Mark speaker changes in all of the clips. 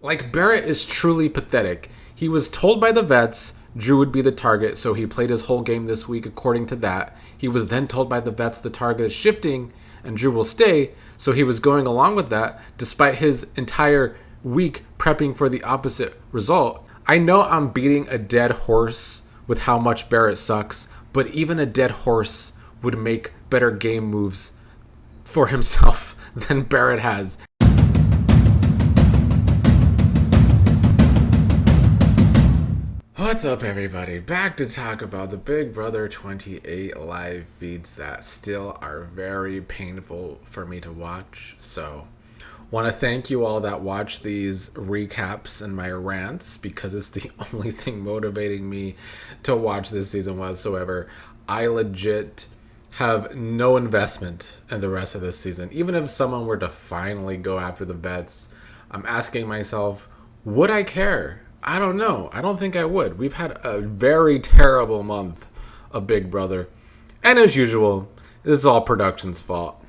Speaker 1: Like, Barrett is truly pathetic. He was told by the vets Drew would be the target, so he played his whole game this week according to that. He was then told by the vets the target is shifting and Drew will stay, so he was going along with that despite his entire week prepping for the opposite result. I know I'm beating a dead horse with how much Barrett sucks, but even a dead horse would make better game moves for himself than Barrett has. What's up, everybody? Back to talk about the Big Brother 28 live feeds that still are very painful for me to watch. So, want to thank you all that watch these recaps and my rants, because it's the only thing motivating me to watch this season whatsoever. I legit have no investment in the rest of this season. Even if someone were to finally go after the vets, I'm asking myself, would I care? I don't know. I don't think I would. We've had a very terrible month of Big Brother. And as usual, it's all production's fault.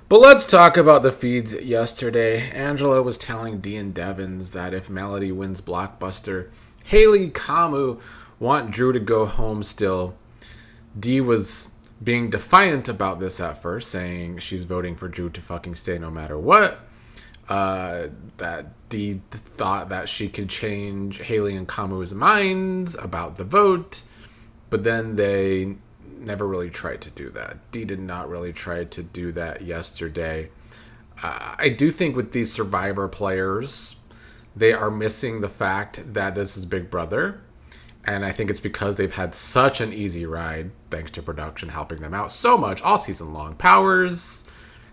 Speaker 1: But let's talk about the feeds yesterday. Angela was telling Dee and Devens that if Melody wins Blockbuster, Haley, Kamu want Drew to go home still. Dee was being defiant about this at first, saying she's voting for Drew to fucking stay no matter what. That Dee thought that she could change Haley and Kamu's minds about the vote, but then they never really tried to do that. Dee did not really try to do that yesterday. I do think with these Survivor players, they are missing the fact that this is Big Brother, and I think it's because they've had such an easy ride, thanks to production helping them out so much all season long. Powers,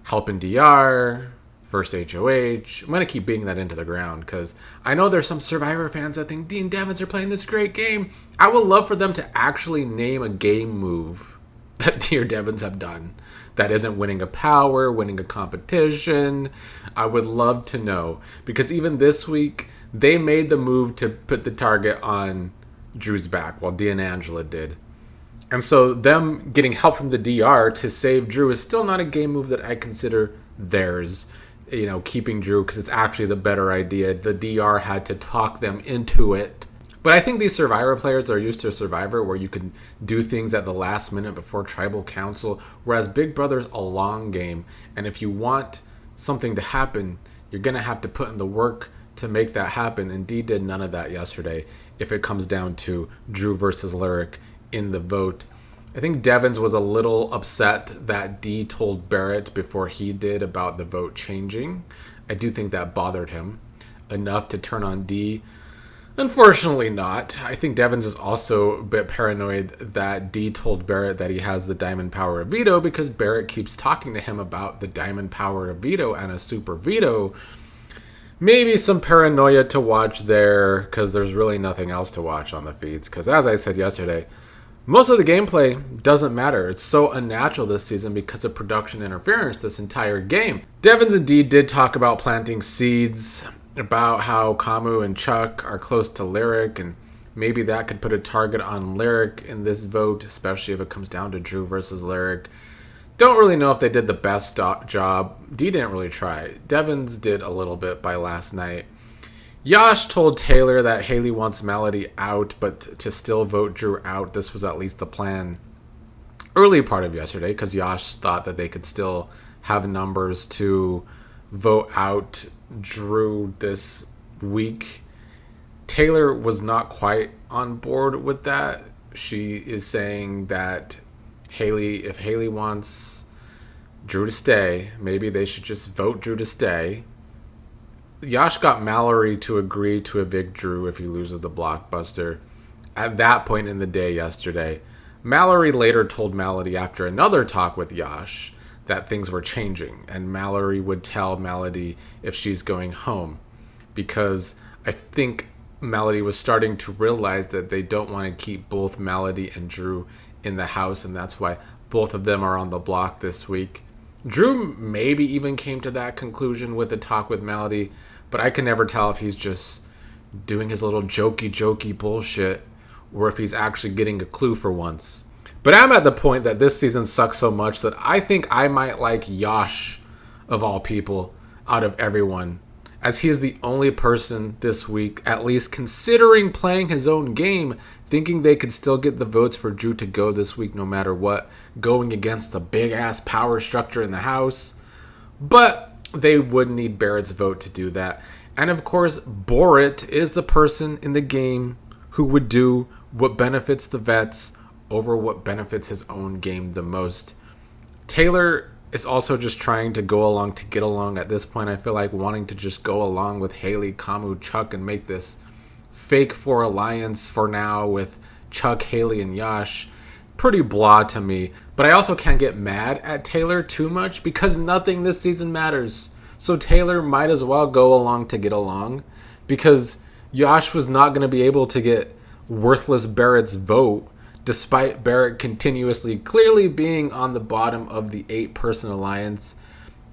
Speaker 1: helping DR, first HOH. I'm going to keep beating that into the ground because I know there's some Survivor fans that think Dee and Devens are playing this great game. I would love for them to actually name a game move that Dee or Devens have done that isn't winning a power, winning a competition. I would love to know, because even this week, they made the move to put the target on Drew's back while Dee and Angela did. And so them getting help from the DR to save Drew is still not a game move that I consider theirs. You know, keeping Drew, because it's actually the better idea. The DR had to talk them into it. But I think these Survivor players are used to Survivor where you can do things at the last minute before Tribal Council, whereas Big Brother's a long game. And if you want something to happen, you're going to have to put in the work to make that happen. And Dee did none of that yesterday if it comes down to Drew versus Lyric in the vote. I think Devens was a little upset that Dee told Barrett before he did about the vote changing. I do think that bothered him enough to turn on Dee. Unfortunately not. I think Devens is also a bit paranoid that Dee told Barrett that he has the diamond power of veto, because Barrett keeps talking to him about the diamond power of veto and a super veto. Maybe some paranoia to watch there, because there's really nothing else to watch on the feeds. Because as I said yesterday, most of the gameplay doesn't matter. It's so unnatural this season because of production interference this entire game. Devens and Dee did talk about planting seeds, about how Kamu and Chuck are close to Lyric, and maybe that could put a target on Lyric in this vote, especially if it comes down to Drew versus Lyric. Don't really know if they did the best job. Dee didn't really try. Devens did a little bit by last night. Yash told Taylor that Haley wants Melody out, but to still vote Drew out. This was at least the plan early part of yesterday, because Yash thought that they could still have numbers to vote out Drew this week. Taylor was not quite on board with that. She is saying that if Haley wants Drew to stay, maybe they should just vote Drew to stay. Yash got Mallory to agree to evict Drew if he loses the blockbuster at that point in the day yesterday. Mallory later told Melody after another talk with Yash that things were changing, and Mallory would tell Melody if she's going home, because I think Melody was starting to realize that they don't want to keep both Melody and Drew in the house, and that's why both of them are on the block this week. Drew maybe even came to that conclusion with the talk with Melody, but I can never tell if he's just doing his little jokey bullshit or if he's actually getting a clue for once. But I'm at the point that this season sucks so much that I think I might like Yash, of all people, out of everyone. as he is the only person this week at least considering playing his own game, thinking they could still get the votes for Drew to go this week no matter what, going against the big-ass power structure in the House. But they would need Barrett's vote to do that. And of course, Barrett is the person in the game who would do what benefits the vets over what benefits his own game the most. Taylor is also just trying to go along to get along at this point. I feel like wanting to just go along with Haley, Kamu, Chuck, and make this fake 4 alliance for now with Chuck, Haley, and Yash. Pretty blah to me. But I also can't get mad at Taylor too much because nothing this season matters. So Taylor might as well go along to get along because Yash was not going to be able to get worthless Barrett's vote despite Barrett continuously clearly being on the bottom of the 8-person alliance.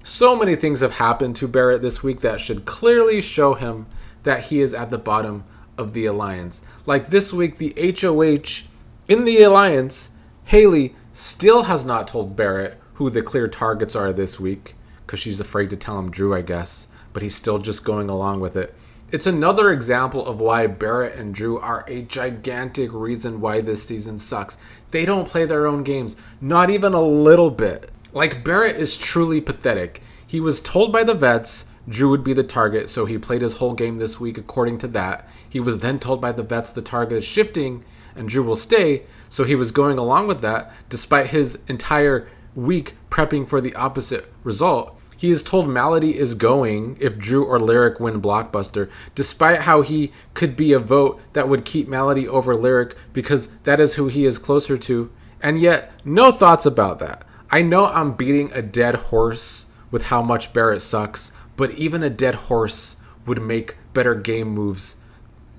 Speaker 1: So many things have happened to Barrett this week that should clearly show him that he is at the bottom of the alliance. Like this week, the HOH in the alliance, Haley still has not told Barrett who the clear targets are this week because she's afraid to tell him Drew, I guess, but he's still just going along with it. It's another example of why Barrett and Drew are a gigantic reason why this season sucks. They don't play their own games, not even a little bit. Like, Barrett is truly pathetic. He was told by the vets Drew would be the target, so he played his whole game this week according to that. He was then told by the vets the target is shifting and Drew will stay, so he was going along with that despite his entire week prepping for the opposite result. He is told Mallory is going if Drew or Lyric win Blockbuster, despite how he could be a vote that would keep Mallory over Lyric because that is who he is closer to. And yet, no thoughts about that. I know I'm beating a dead horse with how much Barrett sucks, but even a dead horse would make better game moves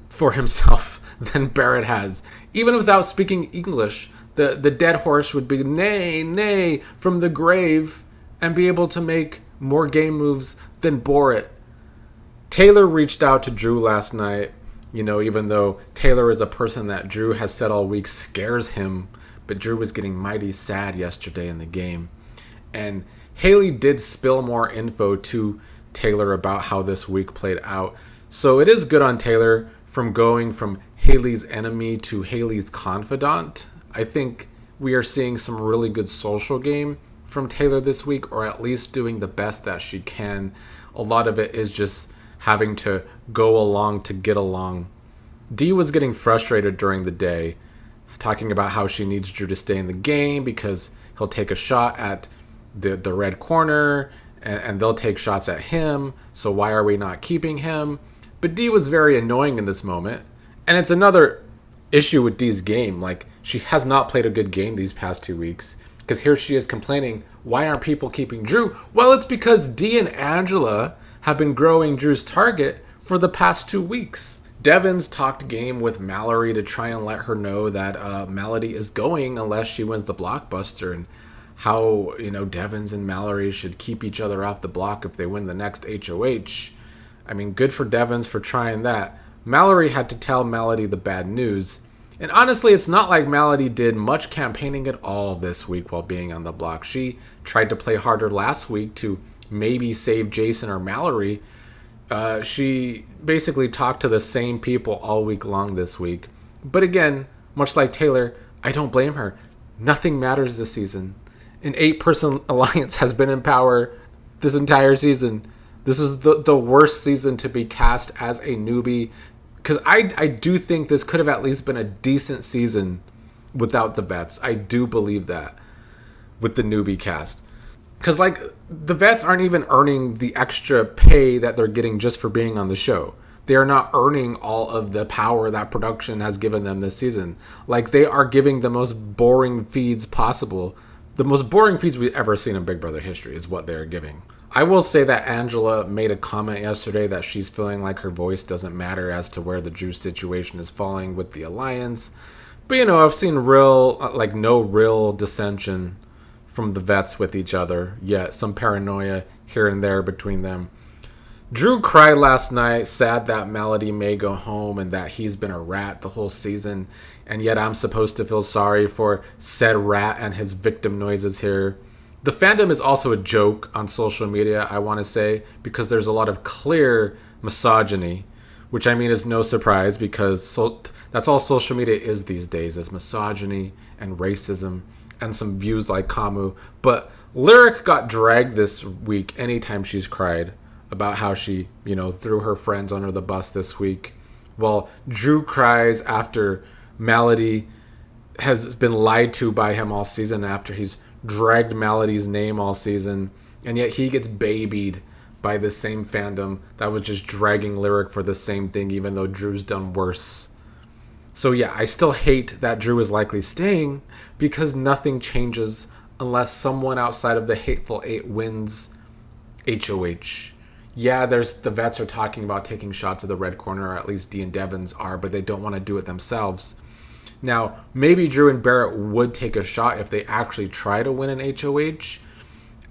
Speaker 1: for himself than Barrett has. Even without speaking English, the dead horse would be nay, nay from the grave and be able to make more game moves than Barrett. Taylor reached out to Drew last night, even though Taylor is a person that Drew has said all week scares him, but Drew was getting mighty sad yesterday in the game. And Haley did spill more info to Taylor about how this week played out. So it is good on Taylor from going from Haley's enemy to Haley's confidant. I think we are seeing some really good social game from Taylor this week, or at least doing the best that she can. A lot of it is just having to go along to get along. Dee was getting frustrated during the day, talking about how she needs Drew to stay in the game because he'll take a shot at the red corner and they'll take shots at him, so why are we not keeping him? But Dee was very annoying in this moment, and it's another issue with Dee's game. Like, she has not played a good game these past 2 weeks. Because here she is complaining, why aren't people keeping Drew? Well, it's because Dee and Angela have been growing Drew's target for the past 2 weeks. Devens talked game with Mallory to try and let her know that Mallory is going unless she wins the blockbuster, and how, Devens and Mallory should keep each other off the block if they win the next HOH. I mean, good for Devens for trying that. Mallory had to tell Mallory the bad news. And honestly, it's not like Mallory did much campaigning at all this week while being on the block. She tried to play harder last week to maybe save Jason or Mallory. She basically talked to the same people all week long this week. But again, much like Taylor, I don't blame her. Nothing matters this season. An 8-person alliance has been in power this entire season. This is the worst season to be cast as a newbie. Because I do think this could have at least been a decent season without the vets. I do believe that with the newbie cast. Because, the vets aren't even earning the extra pay that they're getting just for being on the show. They are not earning all of the power that production has given them this season. They are giving the most boring feeds possible. The most boring feeds we've ever seen in Big Brother history is what they're giving. I will say that Angela made a comment yesterday that she's feeling like her voice doesn't matter as to where the Drew situation is falling with the alliance. But, I've seen no real dissension from the vets with each other yet. Some paranoia here and there between them. Drew cried last night, sad that Mallory may go home and that he's been a rat the whole season. And yet I'm supposed to feel sorry for said rat and his victim noises here. The fandom is also a joke on social media, I want to say, because there's a lot of clear misogyny, which I mean is no surprise because that's all social media is these days, is misogyny and racism and some views like Kamu. But Lyric got dragged this week anytime she's cried about how she, threw her friends under the bus this week. Well, Drew cries after Melody has been lied to by him all season, after he's dragged Melody's name all season, and yet he gets babied by the same fandom that was just dragging Lyric for the same thing, even though Drew's done worse. So yeah, I still hate that Drew is likely staying because nothing changes unless someone outside of the Hateful Eight wins HOH. Yeah, the vets are talking about taking shots at the red corner, or at least Dee and Devens are, but they don't want to do it themselves. Now, maybe Drew and Barrett would take a shot if they actually try to win an HOH.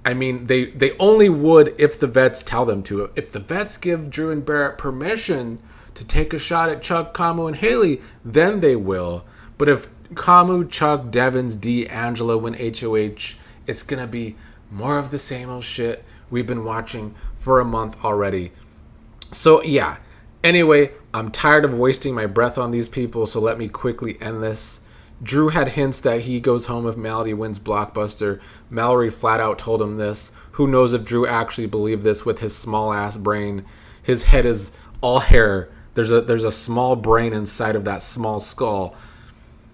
Speaker 1: I mean, they only would if the vets tell them to. If the vets give Drew and Barrett permission to take a shot at Chuck, Kamu, and Haley, then they will. But if Kamu, Chuck, Devens, Dee Angela win HOH, it's going to be more of the same old shit we've been watching for a month already. So, yeah. Anyway, I'm tired of wasting my breath on these people, so let me quickly end this. Drew had hints that he goes home if Mallory wins Blockbuster. Mallory flat out told him this. Who knows if Drew actually believed this with his small ass brain. His head is all hair. There's a small brain inside of that small skull.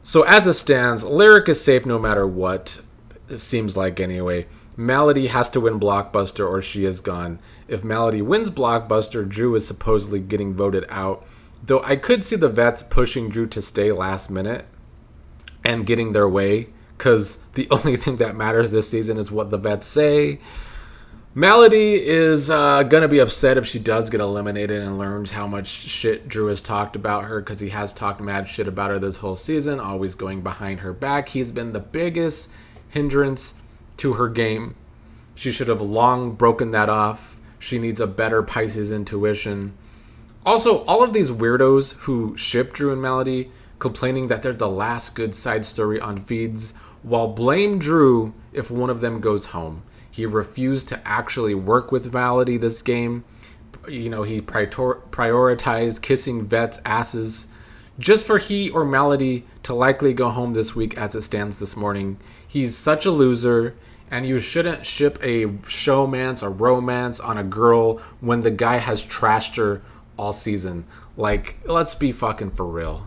Speaker 1: So as it stands, Lyric is safe no matter what. It seems like anyway. Melody has to win Blockbuster or she is gone. If Melody wins Blockbuster, Drew is supposedly getting voted out. Though I could see the vets pushing Drew to stay last minute and getting their way, because the only thing that matters this season is what the vets say. Melody is going to be upset if she does get eliminated and learns how much shit Drew has talked about her, because he has talked mad shit about her this whole season, always going behind her back. He's been the biggest hindrance to her game. She should have long broken that off. She needs a better Pisces intuition. Also, all of these weirdos who ship Drew and Melody, complaining that they're the last good side story on feeds, while blame Drew if one of them goes home. He refused to actually work with Melody this game. He prioritized kissing vets' asses just for he or Melody to likely go home this week as it stands this morning. He's such a loser, and you shouldn't ship a showmance or romance on a girl when the guy has trashed her all season. Like, let's be fucking for real.